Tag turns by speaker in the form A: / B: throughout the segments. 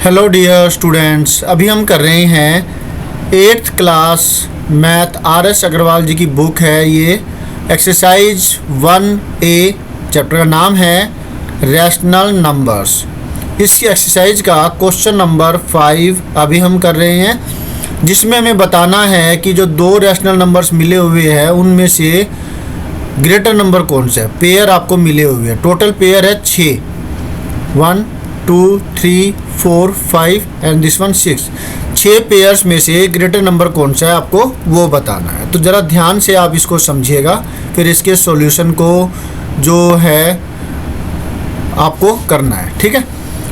A: Hello dear students, अभी हम कर रहे हैं 8th class math RS Agarwal ji की बुक है। ये एक्सरसाइज 1A चैप्टर का नाम है रैशनल नंबर्स। इसकी एक्सरसाइज का क्वेश्चन नंबर 5 अभी हम कर रहे हैं, जिसमें हमें बताना है कि जो दो रैशनल नंबर्स मिले हुए हैं उनमें से ग्रेटर नंबर कौन सा है। पेयर आपको मिले हुए हैं, टोटल पेयर है 6, 1 2 3 4 5 एंड दिस वन 6। 6 पेयर्स में से ग्रेटर नंबर कौन सा है आपको वो बताना है। तो ज़रा ध्यान से आप इसको समझिएगा, फिर इसके सॉल्यूशन को जो है आपको करना है। ठीक है,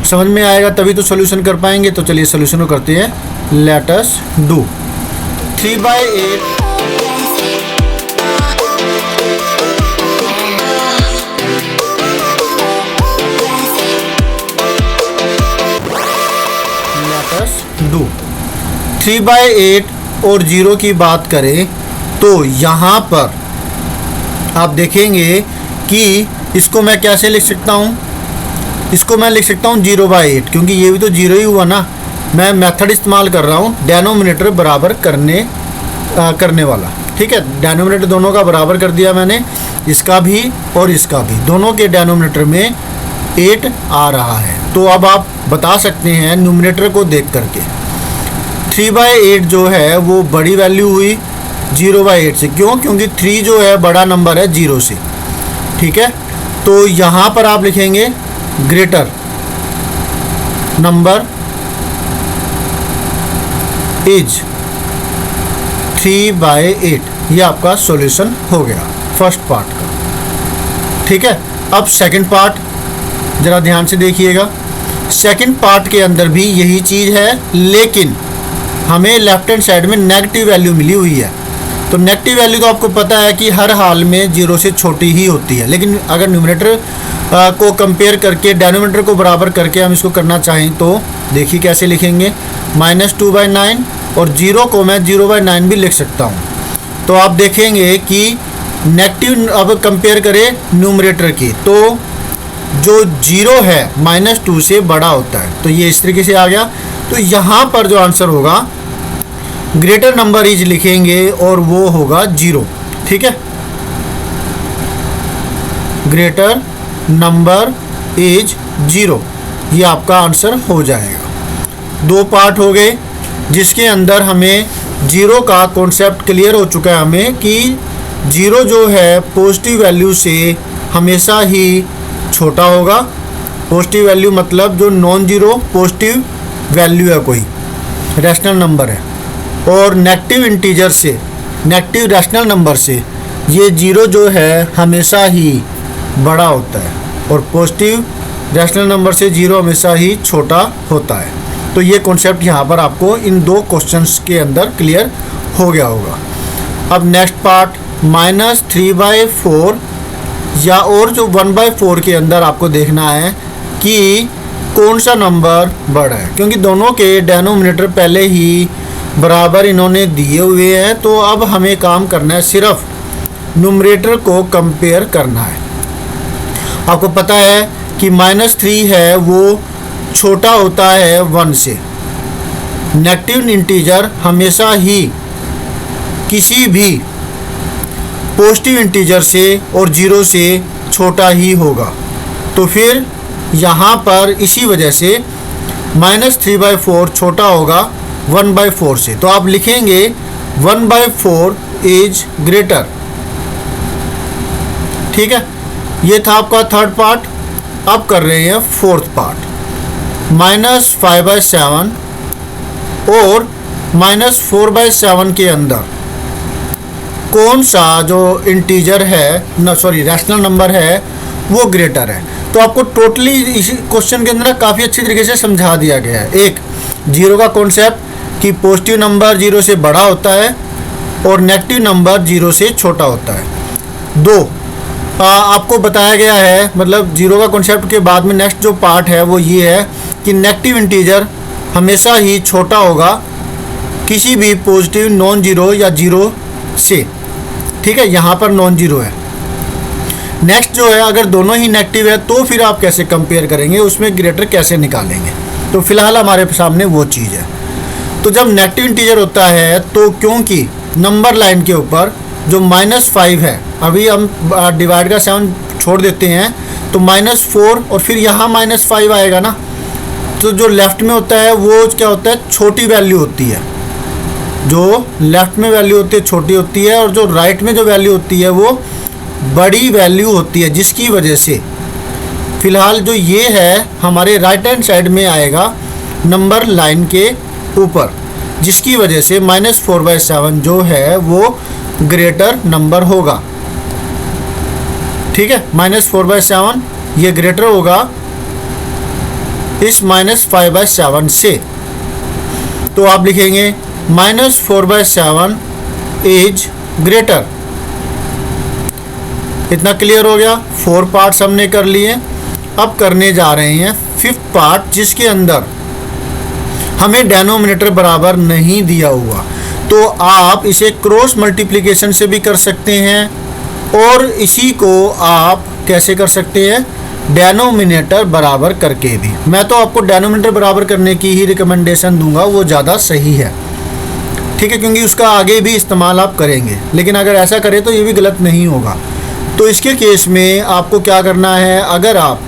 A: समझ में आएगा तभी तो सॉल्यूशन कर पाएंगे। तो चलिए सॉल्यूशन को करते हैं। लेट अस डू 3/8 डू 3/8 और 0 की बात करें तो यहाँ पर आप देखेंगे कि इसको मैं कैसे लिख सकता हूँ। इसको मैं लिख सकता हूँ 0/8, क्योंकि ये भी तो 0 ही हुआ ना। मैं मेथड इस्तेमाल कर रहा हूँ डेनोमिनेटर बराबर करने वाला। ठीक है, डेनोमिनेटर दोनों का बराबर कर दिया मैंने, इसका भी और इसका भी। दोनों के डेनोमिनेटर में 8 आ रहा है। तो अब आप बता सकते हैं न्यूमरेटर को देख करके 3/8 जो है वो बड़ी वैल्यू हुई 0/8 से। क्यों? क्योंकि 3 जो है बड़ा नंबर है 0 से। ठीक है, तो यहाँ पर आप लिखेंगे ग्रेटर नंबर इज 3/8। ये आपका सॉल्यूशन हो गया फर्स्ट पार्ट का। ठीक है, अब सेकंड पार्ट ज़रा ध्यान से देखिएगा। सेकंड पार्ट के अंदर भी यही चीज़ है, लेकिन हमें लेफ्ट हैंड साइड में नेगेटिव वैल्यू मिली हुई है। तो नेगेटिव वैल्यू तो आपको पता है कि हर हाल में 0 से छोटी ही होती है। लेकिन अगर न्यूमरेटर को कंपेयर करके डेनोमिनेटर को बराबर करके हम इसको करना चाहें तो देखिए कैसे लिखेंगे। -2/9 और 0 को मैं 0/9 भी लिख सकता हूँ। तो आप देखेंगे कि नेगेटिव अब कंपेयर करें न्यूमरेटर की, तो जो 0 है -2 से बड़ा होता है। तो ये इस तरीके से आ गया। तो यहाँ पर जो आंसर होगा ग्रेटर नंबर इज लिखेंगे और वो होगा 0। ठीक है, ग्रेटर नंबर इज 0, ये आपका आंसर हो जाएगा। 2 पार्ट हो गए, जिसके अंदर हमें 0 का कॉन्सेप्ट क्लियर हो चुका है हमें कि 0 जो है पॉजिटिव वैल्यू से हमेशा ही छोटा होगा। पॉजिटिव वैल्यू मतलब जो नॉन जीरो पॉजिटिव वैल्यू है, कोई रैशनल नंबर है, और नेगेटिव इंटीजर से, नेगेटिव रैशनल नंबर से ये 0 जो है हमेशा ही बड़ा होता है, और पॉजिटिव रैशनल नंबर से 0 हमेशा ही छोटा होता है। तो ये कॉन्सेप्ट यहाँ पर आपको इन 2 क्वेश्चंस के अंदर क्लियर हो गया होगा। अब नेक्स्ट पार्ट -3/4 या और जो 1/4 के अंदर आपको देखना है कि कौन सा नंबर बड़ा है, क्योंकि दोनों के डेनोमिनेटर पहले ही बराबर इन्होंने दिए हुए हैं। तो अब हमें काम करना है, सिर्फ न्यूमरेटर को कंपेयर करना है। आपको पता है कि -3 है वो छोटा होता है 1 से। नेगेटिव इंटीजर हमेशा ही किसी भी पॉजिटिव इंटीजर से और 0 से छोटा ही होगा। तो फिर यहाँ पर इसी वजह से -3/4 छोटा होगा 1/4 से। तो आप लिखेंगे 1/4 इज ग्रेटर। ठीक है, ये था आपका थर्ड पार्ट। अब कर रहे हैं फोर्थ पार्ट। -5/7 और -4/7 के अंदर कौन सा जो इंटीजर है रैशनल नंबर है वो ग्रेटर है। तो आपको टोटली इस क्वेश्चन के अंदर काफ़ी अच्छी तरीके से समझा दिया गया है। एक 0 का कॉन्सेप्ट कि पॉजिटिव नंबर 0 से बड़ा होता है और नेगेटिव नंबर 0 से छोटा होता है। 2 आपको बताया गया है, मतलब 0 का कॉन्सेप्ट के बाद में नेक्स्ट जो पार्ट है वो ये है कि नेगेटिव इंटीजर हमेशा ही छोटा होगा किसी भी पॉजिटिव नॉन जीरो या 0 से। ठीक है, यहाँ पर नॉन जीरो है। नेक्स्ट जो है, अगर दोनों ही नेगेटिव है तो फिर आप कैसे कंपेयर करेंगे, उसमें ग्रेटर कैसे निकालेंगे। तो फिलहाल हमारे सामने वो चीज़ है। तो जब नेगेटिव इंटीजर होता है तो क्योंकि नंबर लाइन के ऊपर जो -5 है, अभी हम डिवाइड का 7 छोड़ देते हैं तो -4 और फिर यहाँ -5 आएगा ना, तो जो लेफ़्ट में होता है वो क्या होता है, छोटी वैल्यू होती है। जो लेफ़्ट में वैल्यू होती है छोटी होती है और जो राइट में जो वैल्यू होती है वो बड़ी वैल्यू होती है, जिसकी वजह से फ़िलहाल जो ये है हमारे राइट हैंड साइड में आएगा नंबर लाइन के ऊपर, जिसकी वजह से -4/7 जो है वो ग्रेटर नंबर होगा। ठीक है, -4/7 ये ग्रेटर होगा इस -5/7 से। तो आप लिखेंगे -4/7 इज ग्रेटर। इतना क्लियर हो गया। 4 पार्ट्स हमने कर लिए। अब करने जा रहे हैं 5th पार्ट, जिसके अंदर हमें डेनोमिनेटर बराबर नहीं दिया हुआ। तो आप इसे क्रॉस मल्टीप्लिकेशन से भी कर सकते हैं और इसी को आप कैसे कर सकते हैं, डेनोमिनेटर बराबर करके भी। मैं तो आपको डेनोमिनेटर बराबर करने की ही रिकमेंडेशन दूंगा, वो ज़्यादा सही है। ठीक है, क्योंकि उसका आगे भी इस्तेमाल आप करेंगे, लेकिन अगर ऐसा करें तो ये भी गलत नहीं होगा। तो इसके केस में आपको क्या करना है, अगर आप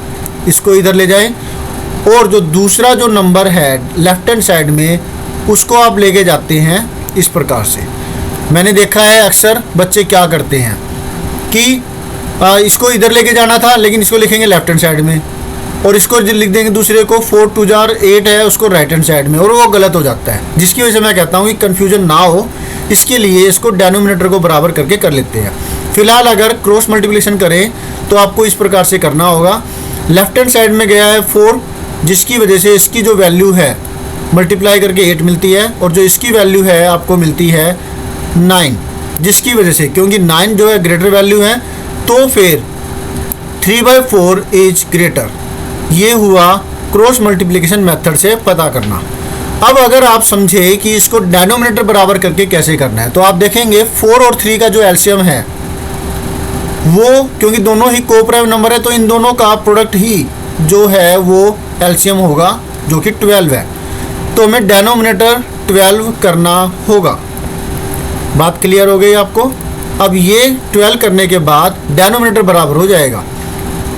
A: इसको इधर ले जाएं और जो दूसरा जो नंबर है लेफ्ट हैंड साइड में उसको आप लेके जाते हैं इस प्रकार से। मैंने देखा है अक्सर बच्चे क्या करते हैं कि इसको इधर लेके जाना था लेकिन इसको लिखेंगे लेफ्ट हैंड साइड में और इसको लिख देंगे दूसरे को 4 2 8 है उसको राइट हैंड साइड में, और वो गलत हो जाता है। जिसकी वजह से मैं कहता हूँ कि कन्फ्यूजन ना हो, इसके लिए इसको डेनोमिनेटर को बराबर करके कर लेते हैं। फिलहाल अगर क्रॉस मल्टीप्लिकेशन करें तो आपको इस प्रकार से करना होगा। लेफ्ट हैंड साइड में गया है 4, जिसकी वजह से इसकी जो वैल्यू है मल्टीप्लाई करके 8 मिलती है और जो इसकी वैल्यू है आपको मिलती है 9, जिसकी वजह से क्योंकि 9 जो है ग्रेटर वैल्यू है तो फिर 3/4 इज ग्रेटर। ये हुआ क्रॉस मल्टीप्लिकेशन मेथड से पता करना। अब अगर आप समझे कि इसको डेनोमिनेटर बराबर करके कैसे करना है तो आप देखेंगे 4 और 3 का जो एलसीएम है वो, क्योंकि दोनों ही कोप्राइम नंबर है तो इन दोनों का प्रोडक्ट ही जो है वो एलसीएम होगा जो कि 12 है। तो हमें डेनोमिनेटर 12 करना होगा। बात क्लियर हो गई आपको। अब ये 12 करने के बाद डेनोमिनेटर बराबर हो जाएगा।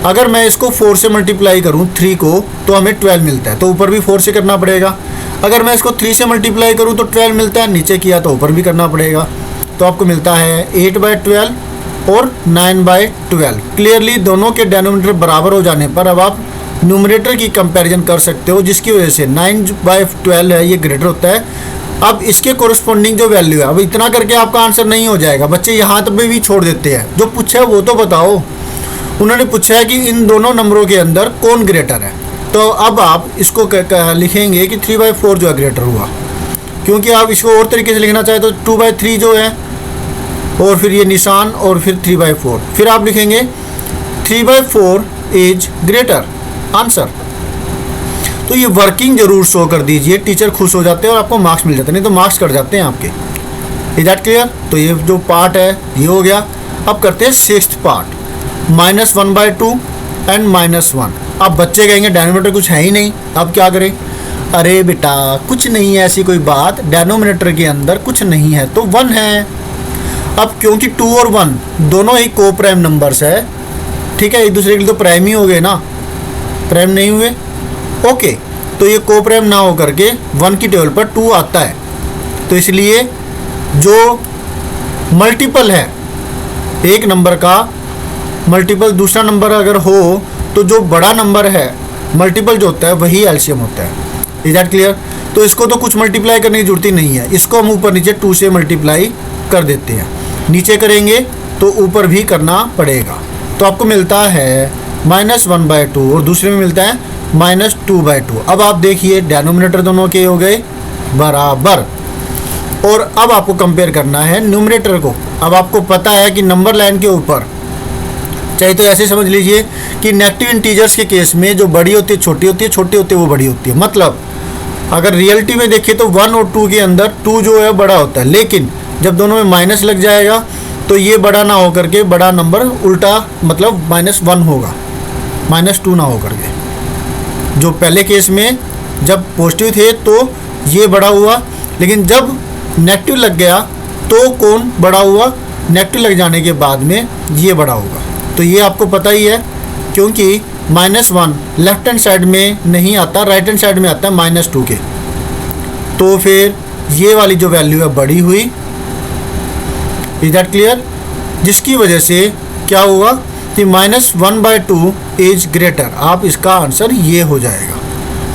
A: अगर मैं इसको 4 से मल्टीप्लाई करूँ 3 को तो हमें 12 मिलता है, तो ऊपर भी 4 से करना पड़ेगा। अगर मैं इसको 3 से मल्टीप्लाई करूँ तो 12 मिलता है, नीचे किया तो ऊपर भी करना पड़ेगा। तो आपको मिलता है 8/12 और 9/12। क्लियरली दोनों के डेनोमिनेटर बराबर हो जाने पर अब आप न्यूमरेटर की कंपैरिजन कर सकते हो, जिसकी वजह से 9/12 है ये ग्रेटर होता है। अब इसके कोरिस्पोंडिंग जो वैल्यू है, अब इतना करके आपका आंसर नहीं हो जाएगा। बच्चे यहाँ तक भी छोड़ देते हैं, जो पूछा है वो तो बताओ। उन्होंने पूछा है कि इन दोनों नंबरों के अंदर कौन ग्रेटर है, तो अब आप इसको लिखेंगे कि 3/4 जो है ग्रेटर हुआ। क्योंकि आप इसको और तरीके से लिखना चाहे तो 2/3 जो है और फिर ये निशान और फिर 3/4, फिर आप लिखेंगे 3/4 इज ग्रेटर आंसर। तो ये वर्किंग जरूर शो कर दीजिए, टीचर खुश हो जाते हैं और आपको मार्क्स मिल जाते हैं, नहीं तो मार्क्स कट जाते हैं आपके। Is that clear? तो ये जो पार्ट है ये हो गया। अब करते हैं 6th पार्ट, -1/2 एंड -1। अब बच्चे कहेंगे डेनोमिनेटर कुछ है ही नहीं, अब क्या करें? अरे बेटा कुछ नहीं है, ऐसी कोई बात, डेनोमिनेटर के अंदर कुछ नहीं है तो 1 है। अब क्योंकि 2 और 1 दोनों ही को प्राइम नंबर्स है, ठीक है, एक दूसरे के लिए तो प्राइम ही हो गए ना, प्राइम नहीं हुए, ओके। तो ये को प्राइम ना हो करके 1 की टेबल पर 2 आता है, तो इसलिए जो मल्टीपल है एक नंबर का मल्टीपल दूसरा नंबर अगर हो तो जो बड़ा नंबर है मल्टीपल जो होता है वही एलसीएम होता है। Is that clear? तो इसको तो कुछ मल्टीप्लाई करने की जरूरत ही नहीं है, इसको हम ऊपर नीचे 2 से मल्टीप्लाई कर देते हैं। नीचे करेंगे तो ऊपर भी करना पड़ेगा, तो आपको मिलता है -1/2 और दूसरे में मिलता है -2/2। अब आप देखिए डेनोमिनेटर दोनों के हो गए बराबर, और अब आपको कंपेयर करना है न्यूमरेटर को। अब आपको पता है कि नंबर लाइन के ऊपर, चाहे तो ऐसे समझ लीजिए कि नेगेटिव इंटीजर्स के केस में जो बड़ी होती है छोटी होती है, छोटी होती है वो बड़ी होती है। मतलब अगर रियलिटी में देखें तो 1 और 2 के अंदर 2 जो है बड़ा होता है, लेकिन जब दोनों में माइनस लग जाएगा तो ये बड़ा ना होकर के बड़ा नंबर उल्टा मतलब -1 होगा, -2 ना होकर के। जो पहले केस में जब पॉजिटिव थे तो ये बड़ा हुआ, लेकिन जब नेगेटिव लग गया तो कौन बड़ा हुआ, नेगेटिव लग जाने के बाद में ये बड़ा होगा। तो ये आपको पता ही है, क्योंकि -1 लेफ्ट हैंड साइड में नहीं आता, राइट हैंड साइड में आता है -2 के। तो फिर ये वाली जो वैल्यू है बड़ी हुई। Is that clear? जिसकी वजह से क्या हुआ कि -1/2 इज ग्रेटर। आप इसका आंसर ये हो जाएगा।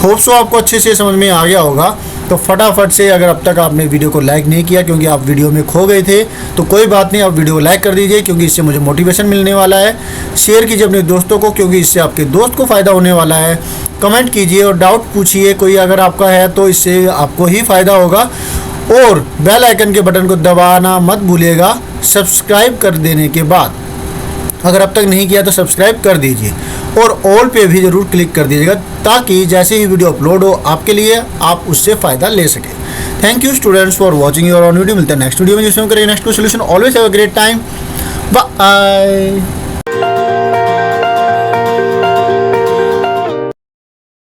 A: होप सो आपको अच्छे से समझ में आ गया होगा। तो फटाफट से, अगर अब तक आपने वीडियो को लाइक नहीं किया क्योंकि आप वीडियो में खो गए थे, तो कोई बात नहीं, आप वीडियो को लाइक कर दीजिए क्योंकि इससे मुझे मोटिवेशन मिलने वाला है। शेयर कीजिए अपने दोस्तों को क्योंकि इससे आपके दोस्त को फ़ायदा होने वाला है। कमेंट कीजिए और डाउट पूछिए कोई अगर आपका है, तो इससे आपको ही फ़ायदा होगा। और बेल आइकन के बटन को दबाना मत भूलिएगा सब्सक्राइब कर देने के बाद। अगर अब तक नहीं किया तो सब्सक्राइब कर दीजिए और ऑल पे भी ज़रूर क्लिक कर दीजिएगा, ताकि जैसे ही वीडियो अपलोड हो आपके लिए आप उससे फ़ायदा ले सकें। Thank you students for watching your on video. मिलते हैं नेक्स्ट वीडियो में, जिसमें करेंगे next solution. Always have a great time. Bye.